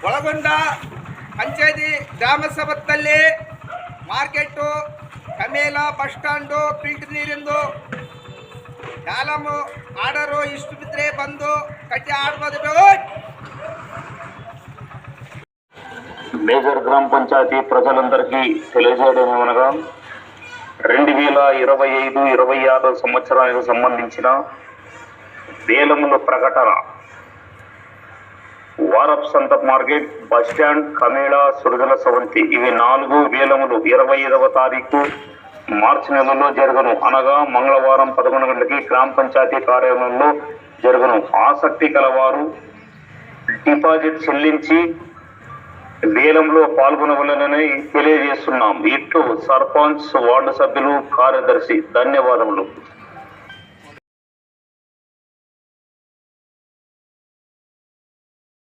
ಒಳಗೊಂಡ ಪಂಚಾಯತಿ ಗ್ರಾಮ ಸಭೆಯಲ್ಲಿ ಮಾರ್ಕೆಟು ಕಮೇಲ ಬಸ್ ಸ್ಟ್ಯಾಂಡು ಫಿಲ್ಟರ್ ನೀರಿಂದು ಯಾಲಮ್ಮು ಆರ್ಡರು ಇಷ್ಟು ಬಿದ್ದರೆ ಬಂದು ಕಟ್ಟಿ ಆಡ್ಬೋದು. మేజర్ గ్రామ పంచాయతీ ప్రజలందరికీ తెలియజేయడమేమనగా 2025-26 సంవత్సరానికి సంబంధించిన వేలముల ప్రకటన వారపు సంత మార్కెట్, బస్ స్టాండ్, కమేళ, సురజల సవంతి ఇవి 4 వేలములు 25వ తారీఖు మార్చి నెలలో జరుగును. అనగా మంగళవారం 11 గంటలకి గ్రామ పంచాయతీ కార్యాలయంలో జరుగును. ఆసక్తి కలవారు డిపాజిట్ చెల్లించి వేలంలో పాల్గొనవలనని తెలియజేస్తున్నాం. ఇట్లు సర్పంచ్, వార్డు సభ్యులు, కార్యదర్శి. ధన్యవాదములు.